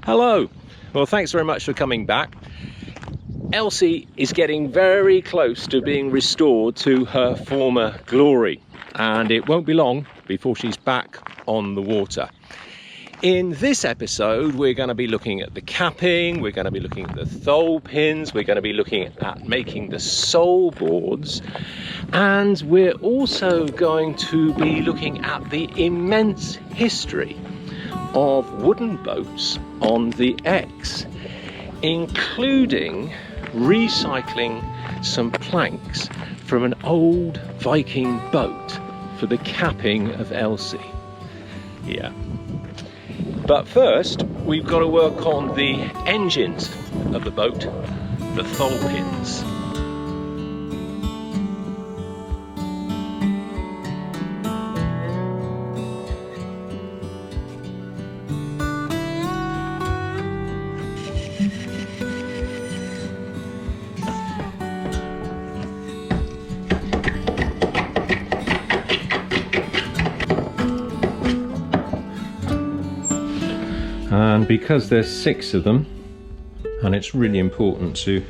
Hello. Well, thanks very much for coming back. Elsie is getting very close to being restored to her former glory, and it won't be long before she's back on the water. In this episode, we're going to be looking at the capping, we're going to be looking at the thole pins, we're going to be looking at making the sole boards, and we're also going to be looking at the immense history of wooden boats on the Exe, including recycling some planks from an old Viking boat for the capping of Elsie. Yeah. But first, we've got to work on the engines of the boat, the thole pins. And because there's 6 of them, and it's really important to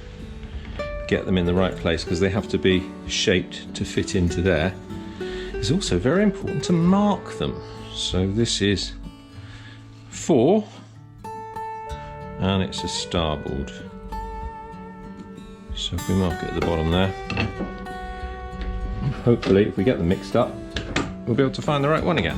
get them in the right place because they have to be shaped to fit into there, it's also very important to mark them. So this is 4, and it's a starboard. So if we mark it at the bottom there, hopefully if we get them mixed up, we'll be able to find the right one again.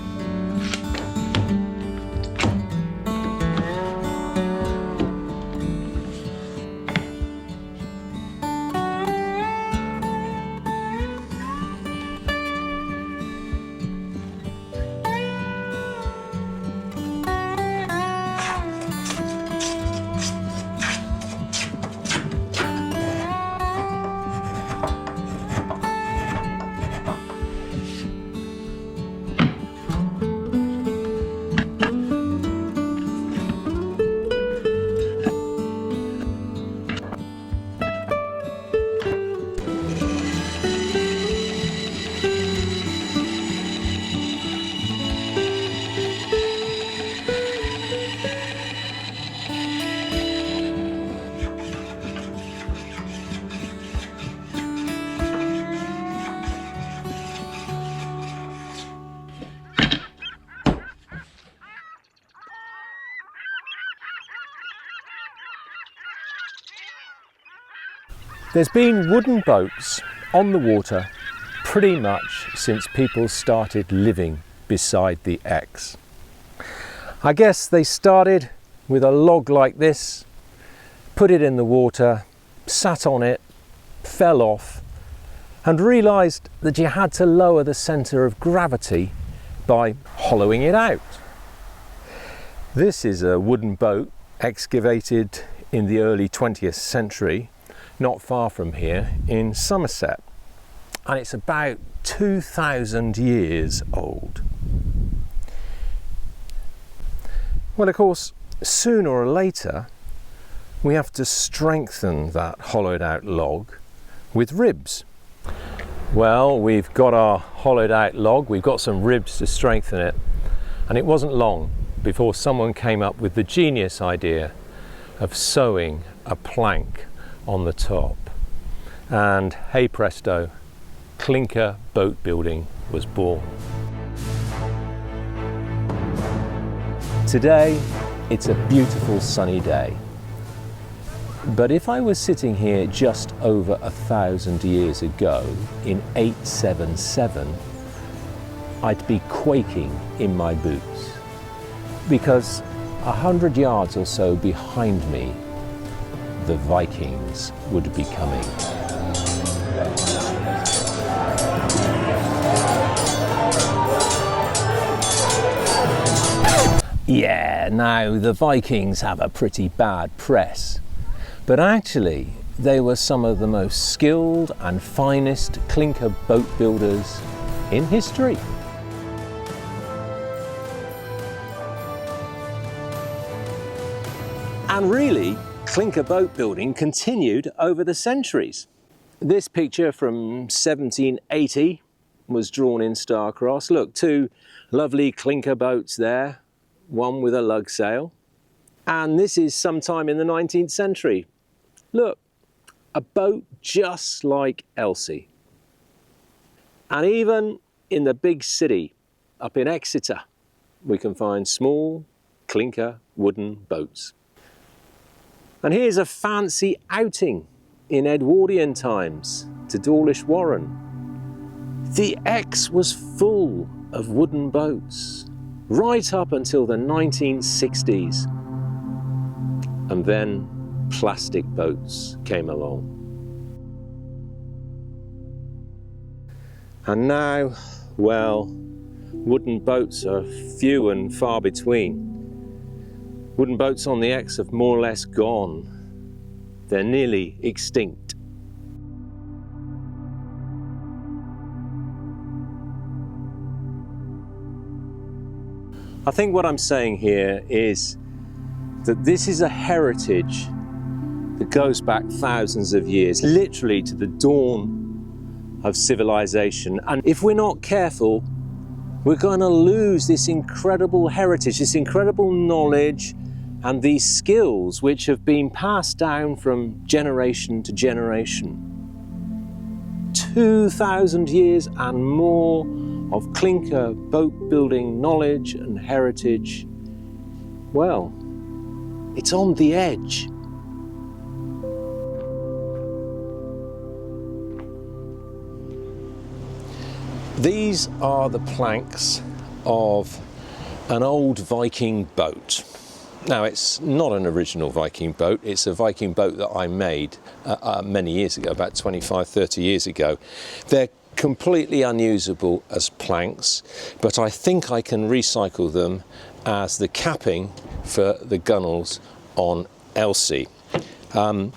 There's been wooden boats on the water pretty much since people started living beside the Exe. I guess they started with a log like this, put it in the water, sat on it, fell off, and realised that you had to lower the centre of gravity by hollowing it out. This is a wooden boat excavated in the early 20th century, not far from here in Somerset, and it's about 2,000 years old. Well, of course, sooner or later we have to strengthen that hollowed out log with ribs. Well, we've got our hollowed out log, we've got some ribs to strengthen it, and it wasn't long before someone came up with the genius idea of sewing a plank on the top, and hey presto, Clinker boat building was born. Today it's a beautiful sunny day, but if I was sitting here just over 1,000 years ago in 877, I'd be quaking in my boots, because 100 yards or so behind me the Vikings would be coming. Yeah, now the Vikings have a pretty bad press, but actually they were some of the most skilled and finest clinker boat builders in history. And really, clinker boat building continued over the centuries. This picture from 1780 was drawn in star-crossed. Look, 2 lovely clinker boats there, one with a lug sail. And this is sometime in the 19th century. Look, a boat just like Elsie. And even in the big city, up in Exeter, we can find small clinker wooden boats. And here's a fancy outing in Edwardian times to Dawlish Warren. The Exe was full of wooden boats right up until the 1960s. And then plastic boats came along. And now, well, wooden boats are few and far between. Wooden boats on the Exe have more or less gone. They're nearly extinct. I think what I'm saying here is that this is a heritage that goes back thousands of years, literally to the dawn of civilization. And if we're not careful, we're going to lose this incredible heritage, this incredible knowledge and these skills which have been passed down from generation to generation. 2,000 years and more of clinker boat building knowledge and heritage. Well, it's on the edge. These are the planks of an old Viking boat. Now, it's not an original Viking boat, it's a Viking boat that I made many years ago, about 25, 30 years ago. They're completely unusable as planks, but I think I can recycle them as the capping for the gunnels on Elsie. The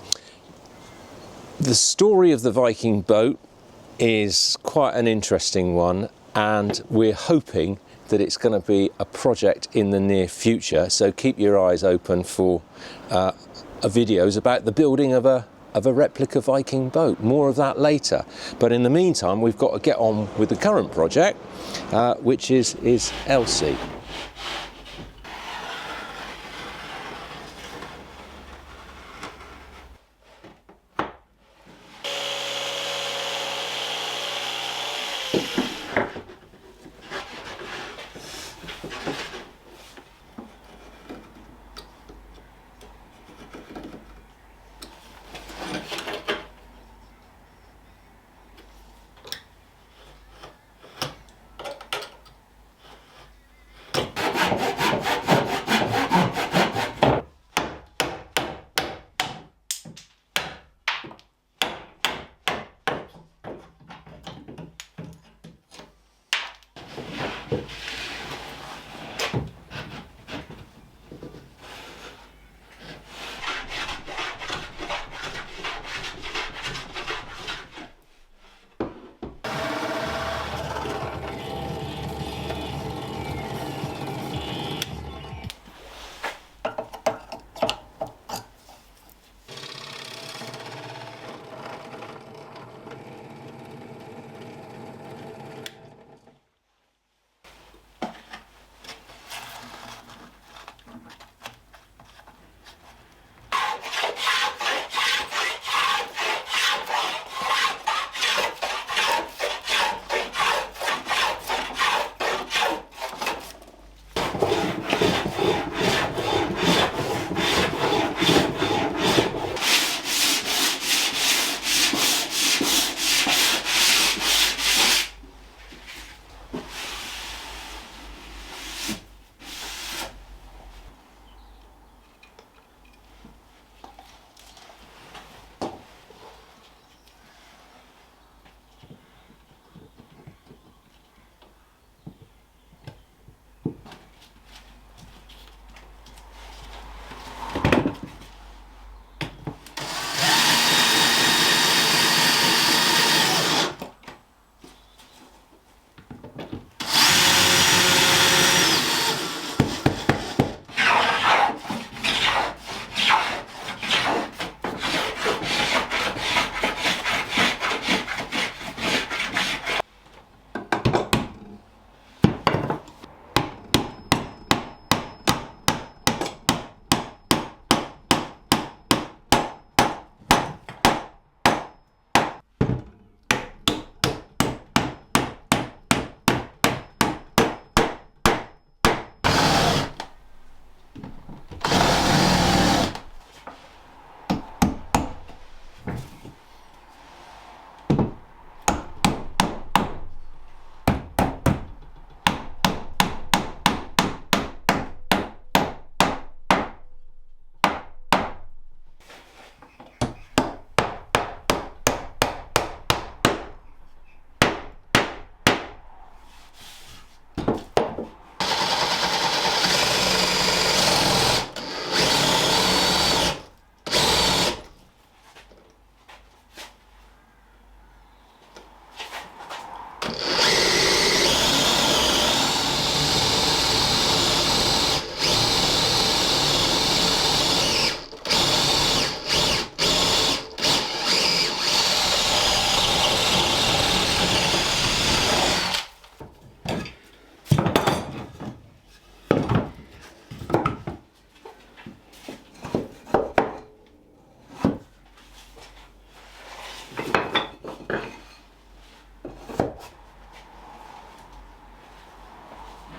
story of the Viking boat is quite an interesting one, and we're hoping that it's going to be a project in the near future, so keep your eyes open for videos about the building of a replica Viking boat. More of that later, but in the meantime we've got to get on with the current project, which is Elsie.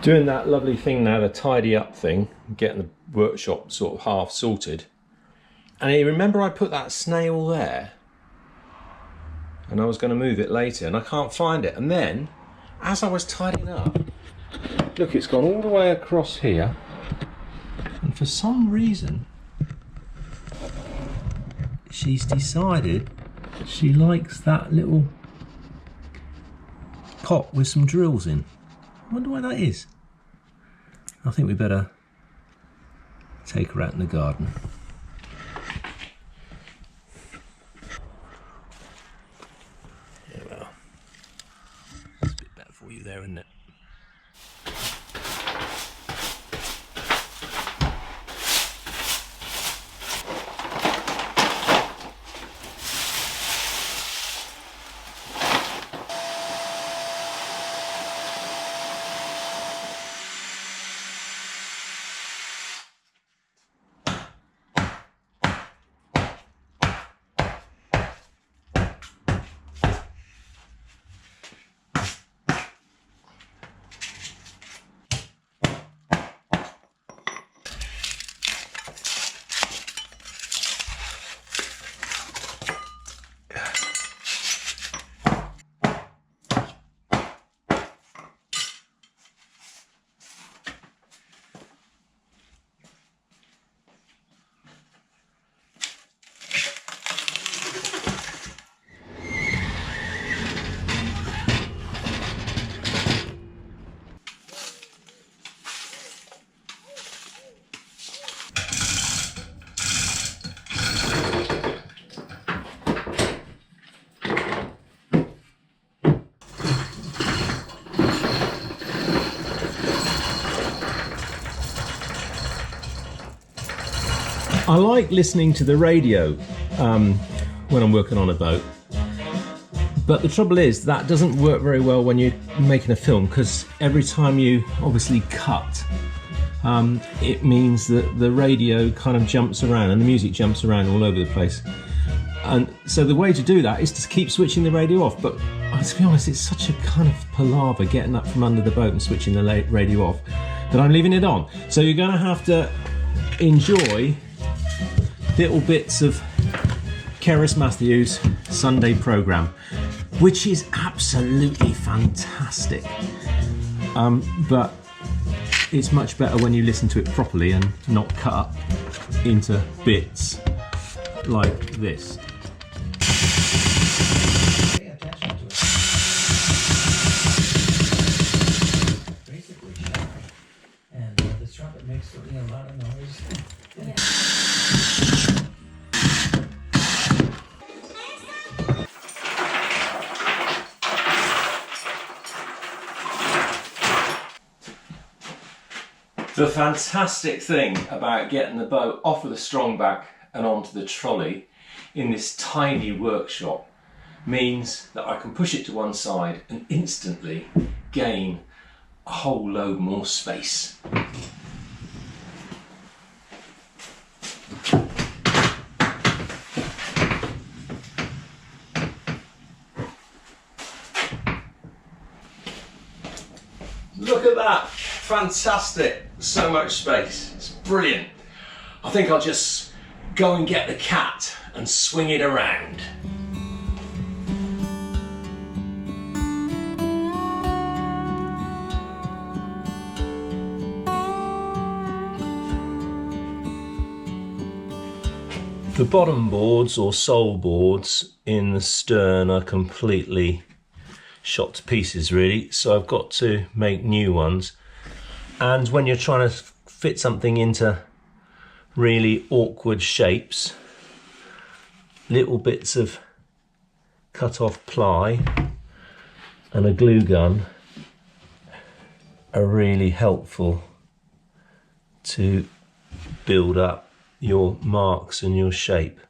Doing that lovely thing now, the tidy up thing, getting the workshop sort of half sorted. And you remember I put that snail there and I was going to move it later and I can't find it. And then as I was tidying up, look, it's gone all the way across here. And for some reason, she's decided she likes that little pot with some drills in. I wonder why that is. I think we better take her out in the garden. Yeah, well, it's a bit better for you there, isn't it? I like listening to the radio when I'm working on a boat, but the trouble is that doesn't work very well when you're making a film, because every time you obviously cut, it means that the radio kind of jumps around and the music jumps around all over the place. And so the way to do that is to keep switching the radio off, but to be honest, it's such a kind of palaver getting up from under the boat and switching the radio off that I'm leaving it on. So you're going to have to enjoy little bits of Keris Matthews' Sunday programme, which is absolutely fantastic. But it's much better when you listen to it properly and not cut up into bits like this. Pay attention to it. Basically sharp. And the trumpet makes a lot of noise. The fantastic thing about getting the boat off of the strongback and onto the trolley in this tiny workshop means that I can push it to one side and instantly gain a whole load more space. Look at that, fantastic, so much space, it's brilliant. I think I'll just go and get the cat and swing it around. The bottom boards or sole boards in the stern are completely shot to pieces really, so I've got to make new ones. And when you're trying to fit something into really awkward shapes, little bits of cut off ply and a glue gun are really helpful to build up your marks and your shape.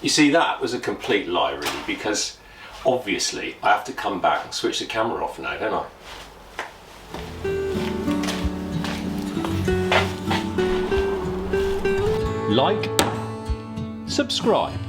You see, that was a complete lie really, because obviously I have to come back and switch the camera off now, don't I? Like, subscribe.